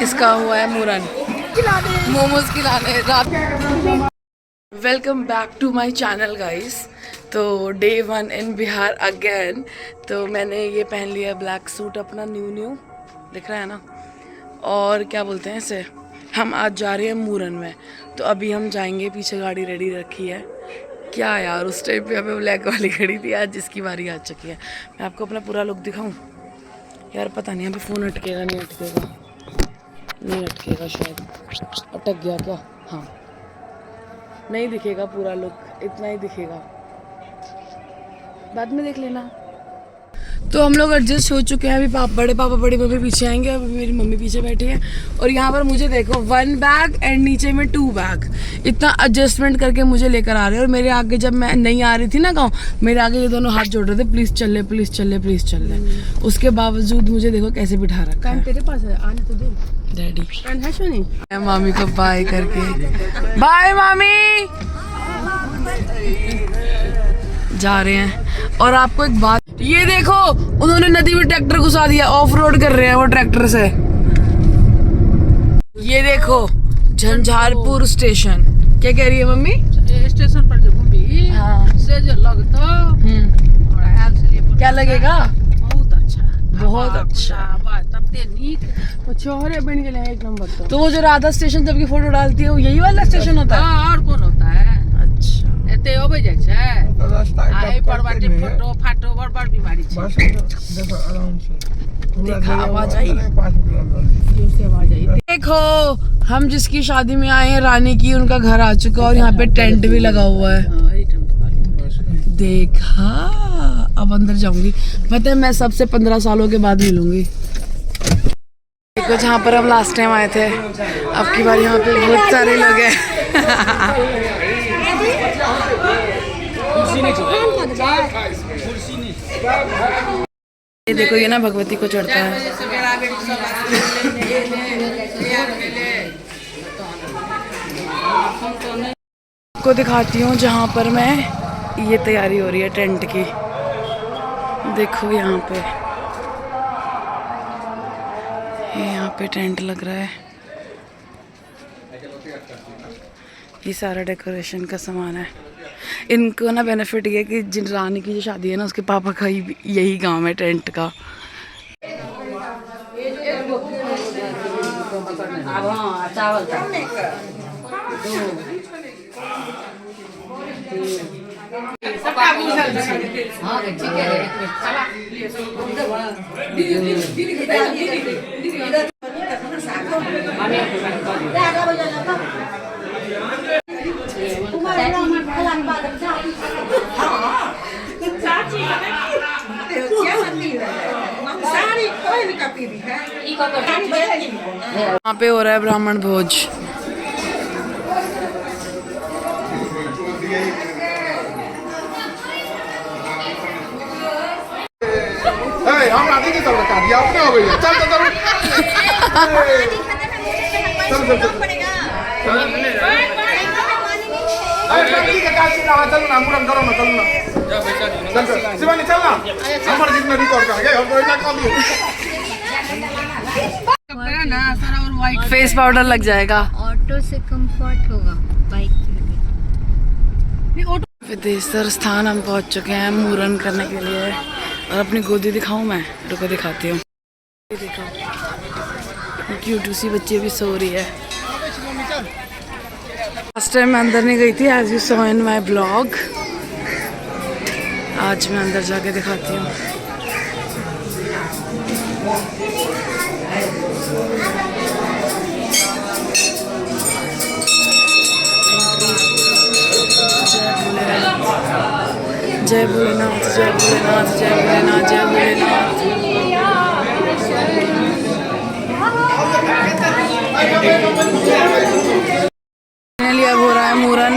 इसका हुआ है मूरन, मोमोज खिलाने रात। Welcome back to my channel guys. तो डे 1 इन बिहार अगेन। तो मैंने ये पहन लिया ब्लैक सूट अपना, न्यू दिख रहा है ना। और क्या बोलते हैं इसे, हम आज जा रहे हैं मूरन में। तो अभी हम जाएंगे, पीछे गाड़ी रेडी रखी है। क्या यार, उस टाइम पे हमें ब्लैक वाली खड़ी थी, आज जिसकी बारी आ चुकी है। मैं आपको अपना पूरा लुक दिखाऊं यार, पता नहीं अभी फ़ोन अटकेगा नहीं अटकेगा, नहीं अटकेगा शायद, अटक गया क्या? हाँ, नहीं दिखेगा पूरा लुक, इतना ही दिखेगा, बाद में देख लेना। तो हम लोग एडजस्ट हो चुके हैं। अभी बड़े पापा बड़ी मम्मी पीछे आएंगे, अभी मेरी मम्मी पीछे बैठी है। और यहाँ पर मुझे देखो 1 बैग एंड नीचे में 2 बैग, इतना एडजस्टमेंट करके मुझे लेकर आ रहे हैं। और मेरे आगे जब मैं नहीं आ रही थी ना गाँव, मेरे आगे ये दोनों हाथ जोड़ रहे थे, प्लीज़ चल ले प्लीज़ चल ले प्लीज़ चल ले। उसके बावजूद मुझे देखो कैसे बिठा रखा है। तेरे पास है, आने तो दो। डैडी है सुनी मामी को बाय करके, बाय मामी, जा रहे हैं। और आपको एक बात, ये देखो उन्होंने नदी में ट्रैक्टर घुसा दिया, ऑफ रोड कर रहे हैं वो ट्रैक्टर से। ये देखो झंझारपुर स्टेशन। क्या कह रही है मम्मी? स्टेशन पर जो घूमी, हाँ से जो लगता क्या लगेगा? बहुत अच्छा, बहुत अच्छा। वो चौहरे बन गए हैं एक नंबर। तो वो जो राधा स्टेशन तब की फोटो डालती है, वो यही वाला स्टेशन होता है? हाँ, और कौन होता है? अच्छा, एते होबे जाय छै आइ पर बाटे फोटो फाटो बड़ बीमारी छै। देखा आवाज आई, जोर से आवाज आई। देखो हम जिसकी शादी में आए हैं, रानी की, उनका घर आ चुका है। और यहाँ पे टेंट भी लगा हुआ है, देखा। अब अंदर जाऊंगी, पता है मैं सबसे 15 सालों के बाद मिलूंगी। देखो जहाँ पर हम लास्ट टाइम आए थे, अब की बार यहाँ पे बहुत सारे लोग हैं। ये देखो, ये ना भगवती को चढ़ता है। आपको दिखाती हूँ जहाँ पर मैं, ये तैयारी हो रही है टेंट की। देखो यहाँ पे टेंट लग रहा है। ये सारा डेकोरेशन का सामान है। इनको ना बेनिफिट ये है कि जिन रानी की जो शादी है ना, उसके पापा का ही यही काम है टेंट का। यहाँ पे हो रहा है ब्राह्मण भोज। फेस पाउडर लग जाएगा। ऑटो से कंफर्ट होगा बाइक के। विदेशर स्थान हम पहुंच चुके हैं मूरन करने के लिए। और अपनी गोदी दिखाऊं मैं? रुको दिखाती हूँ। देखो क्यूट सी बच्ची भी सो रही है। लास्ट टाइम मैं अंदर नहीं गई थी, as you saw in my blog. आज मैं अंदर जाके दिखाती हूँ। जय भोलेनाथ, जय भोलेनाथ, जय भोलेनाथ, जय भोलेनाथ। फाइनली अब हो रहा है मूरन।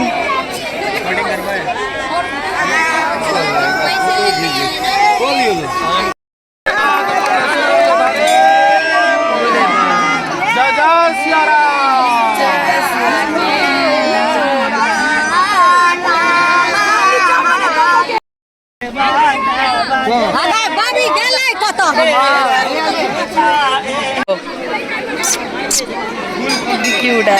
बाबी गेलै कत क्यूट है।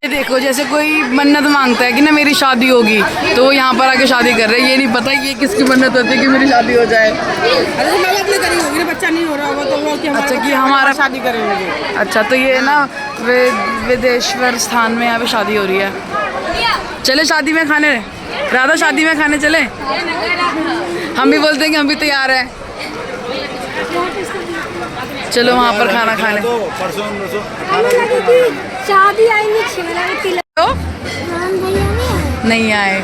ये देखो जैसे कोई मन्नत मांगता है कि ना मेरी शादी होगी, तो वो यहाँ पर आके शादी कर रहे हैं। ये नहीं पता ये किसकी मन्नत होती है कि मेरी शादी हो जाए। होगी बच्चा नहीं हो रहा होगा तो वो अच्छा कि हमारा शादी करेंगे। अच्छा तो ये ना विदेश्वर स्थान में यहाँ पे शादी हो रही है। चले शादी में खाने, राधा शादी में खाने चले। हम भी बोलते हैं कि हम भी तैयार हैं। चलो वहाँ पर खाना खाने। शादी आई तो नहीं आए,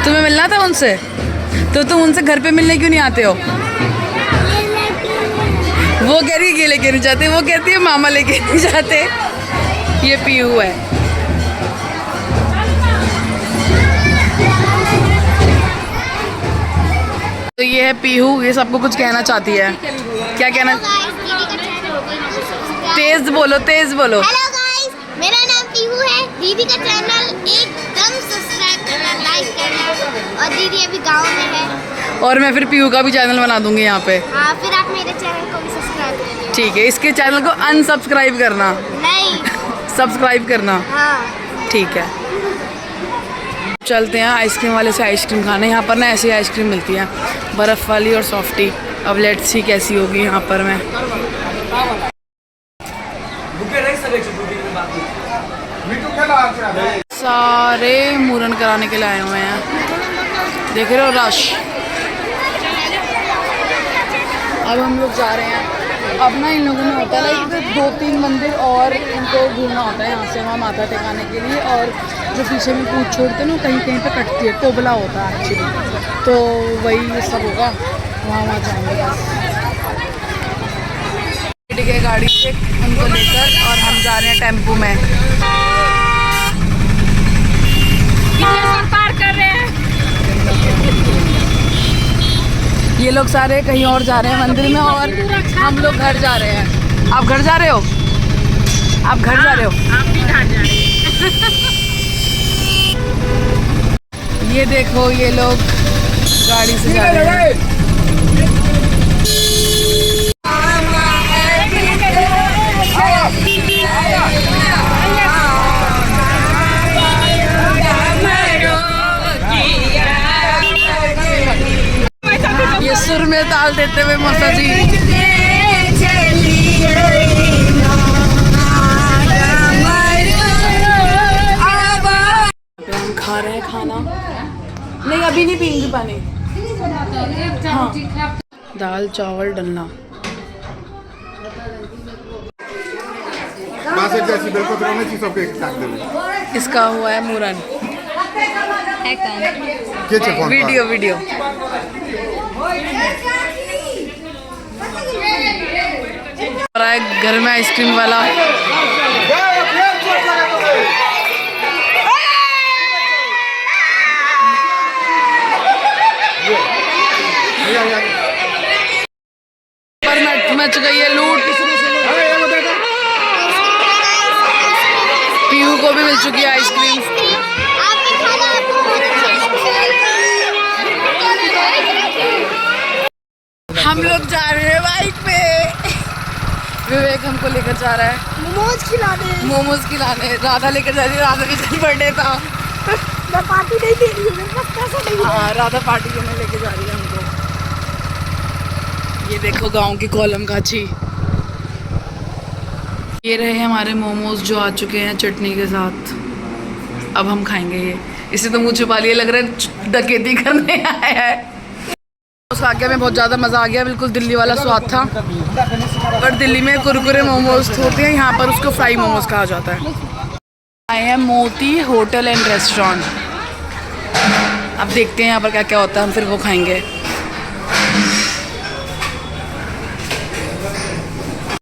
तुम्हें मिलना था उनसे, तो तुम उनसे घर पे मिलने क्यों नहीं आते हो? वो कह रही है ये लेके नहीं जाते, वो कहती है मामा लेके नहीं जाते। ये पीहू है। तो ये है पीहू, ये सबको कुछ कहना चाहती है। क्या कहना? तेज बोलो, तेज बोलो। हेलो गाइस, मेरा नाम पीहू है। दीदी का चैनल एकदम सब्सक्राइब करना, लाइक करना। और दीदी अभी गांव में है। और मैं फिर पीहू का भी चैनल बना दूंगी यहाँ पे। हाँ, फिर आप मेरे चैनल को भी सब्सक्राइब करिए। ठीक है, इसके चैनल को अनसब्सक्राइब करना, नहीं, सब्सक्राइब करना। हाँ। ठीक है, चलते हैं आइसक्रीम वाले से आइसक्रीम खाने। यहाँ पर ना ऐसी आइसक्रीम मिलती है, बर्फ़ वाली और सॉफ्टी। अब लेट्स सी कैसी होगी यहाँ पर। मैं सारे मूरन कराने के लिए आए हुए हैं, देख रहे हो रश। अब हम लोग जा रहे हैं। अब ना इन लोगों में होता है लाइक 2-3 मंदिर और इनको घूमना होता है यहाँ से वहाँ माथा टेकाने के लिए। और जो पीछे में पूछ छोड़ते हैं ना कहीं कहीं पे कटती है, कोबला होता है एक्चुअली। तो वही सब होगा, वहाँ जाएंगे बस। ठीक है, गाड़ी से उनको लेकर और हम जा रहे हैं टेम्पो में। पार कर रहे हैं। ये लोग सारे कहीं और जा रहे हैं मंदिर में, और हम लोग घर जा रहे हैं। आप घर जा रहे हो? आप घर जा रहे हो? आप भी घर जा रहे ये देखो ये लोग गाड़ी से जा रहे हैं। ये सुर में ताल देते हुए मौसा जी। हम खा रहे हैं खाना। नहीं अभी नहीं पीएंगे पानी। हाँ। दाल चावल डलना। इसका हुआ है मूरन। वीडियो वीडियो घर में आइसक्रीम वाला। पर मच गई है लूट। पीहू को भी मिल चुकी है आइसक्रीम। हम लोग जा रहे हैं बाइक पे। विवेक हमको लेकर जा रहा है मोमोज खिलाने। राधा लेकर जा रही है, राधा का बर्थडे था। मैं पार्टी नहीं दे रही हूँ, मेरे पास पैसा नहीं है। हाँ, राधा पार्टी करने लेके जा रही है हमको। ये देखो गांव की कॉलम काची। ये रहे हमारे मोमोज जो आ चुके हैं चटनी के साथ। अब हम खाएंगे ये। इसे तो मुँह छुपा लिए, लग रहा है डकैती करने आया है। खा के में बहुत ज़्यादा मज़ा आ गया, बिल्कुल दिल्ली वाला स्वाद था। पर दिल्ली में कुरकुरे मोमोज होते हैं, यहाँ पर उसको फ्राई मोमोज कहा जाता है। आए हैं मोती होटल एंड रेस्टोरेंट। अब देखते हैं यहाँ पर क्या क्या होता है, हम फिर वो खाएंगे।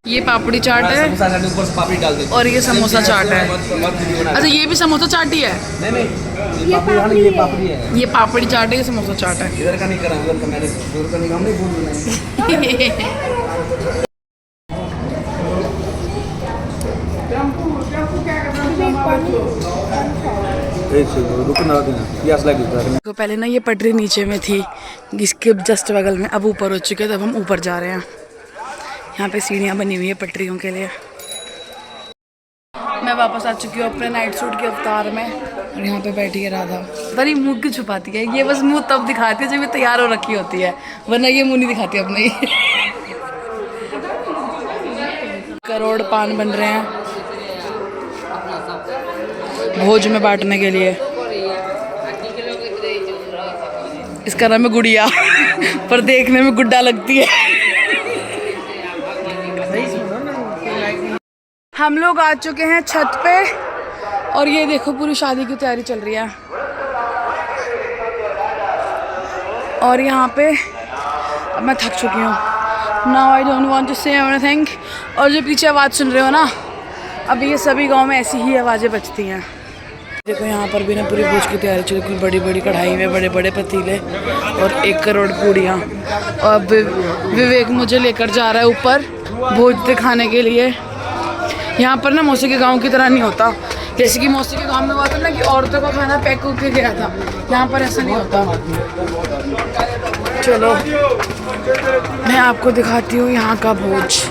ये पापड़ी चाट है ऊपर से पापड़ी डाल देते और ये समोसा चाट है। अच्छा ये भी समोसा चाट ही है? नहीं ये पापड़ी है। ये पापड़ी चाट है, ये समोसा चाट है। इधर का नहीं करा, उधर का मैंने, उधर का नहीं, हम नहीं बोल रहे हैं। तो पहले ना ये पटरी नीचे में थी, इसके जस्ट बगल में, अब ऊपर हो चुके हैं, तब हम ऊपर जा रहे हैं। यहाँ पे सीढ़ियाँ बनी हुई है पटरियों के लिए। मैं वापस आ चुकी हूँ अपने नाइट सूट के अवतार में, और यहाँ पे बैठी है राधा। पता नहीं मुँह क्यों छुपाती है ये, बस मुँह तब दिखाती है जब ये तैयार हो रखी होती है, वरना ये मुँह नहीं दिखाती अपने ही। करोड़ पान बन रहे हैं भोज में बांटने के लिए। इसका नाम है गुड़िया, पर देखने में गुड्डा लगती है। हम लोग आ चुके हैं छत पे, और ये देखो पूरी शादी की तैयारी चल रही है। और यहाँ पे अब मैं थक चुकी हूँ। Now I don't want to say anything. और जो पीछे आवाज़ सुन रहे हो ना, अब ये सभी गांव में ऐसी ही आवाज़ें बजती हैं। देखो यहाँ पर भी ना पूरी भोज की तैयारी चल रही है। बड़ी बड़ी कढ़ाई में बड़े बड़े पतीले और 1 करोड़ पूड़ियाँ। और विवेक मुझे लेकर जा रहा है ऊपर भोज दिखाने के लिए। यहाँ पर ना मौसी के गांव की तरह नहीं होता, जैसे कि मौसी के गांव में हुआ था ना कि औरतों का खाना पैक होके गया था। यहाँ पर ऐसा नहीं होता। चलो मैं आपको दिखाती हूँ यहाँ का भोज।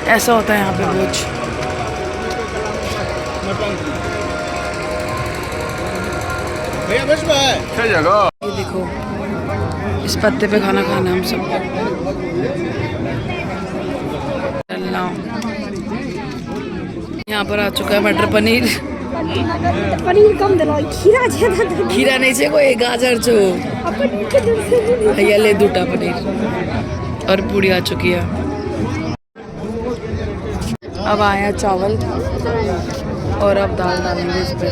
ऐसा होता है यहाँ पे भोज। ये देखो, इस पत्ते पे खाना खाना हम सब। यहाँ पर आ चुका है मटर पनीर। पनीर कम दिलो, खीरा ज्यादा दे। खीरा नहीं चाहिए कोई, गाजर छो। भैया ले 2टा पनीर। और पूड़ी आ चुकी है। अब आया चावल, और अब दाल डालेंगे इस पे।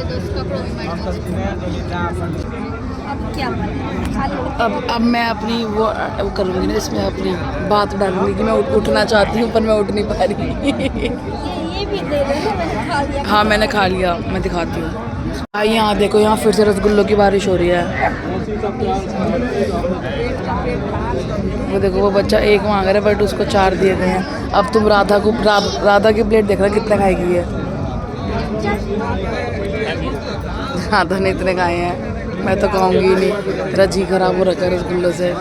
अब मैं अपनी वो करूँगी ना, इसमें अपनी बात डालूंगी कि मैं उठना चाहती हूँ पर मैं उठ नहीं पा रही। ये भी दे दो, मैंने खा लिया। हाँ मैंने खा लिया, मैं दिखाती हूँ। भाई यहाँ देखो, यहाँ फिर से रसगुल्लों की बारिश हो रही है। वो देखो, वो बच्चा 1 मांग रहा है बट उसको 4 दिए गए हैं। अब तुम राधा की प्लेट देख रहा कितना खाएगी है। राधा ने इतने खाए हैं, मैं तो खाऊंगी ही नहीं। मेरा जी खराब हो रखा है रसगुल्लों से।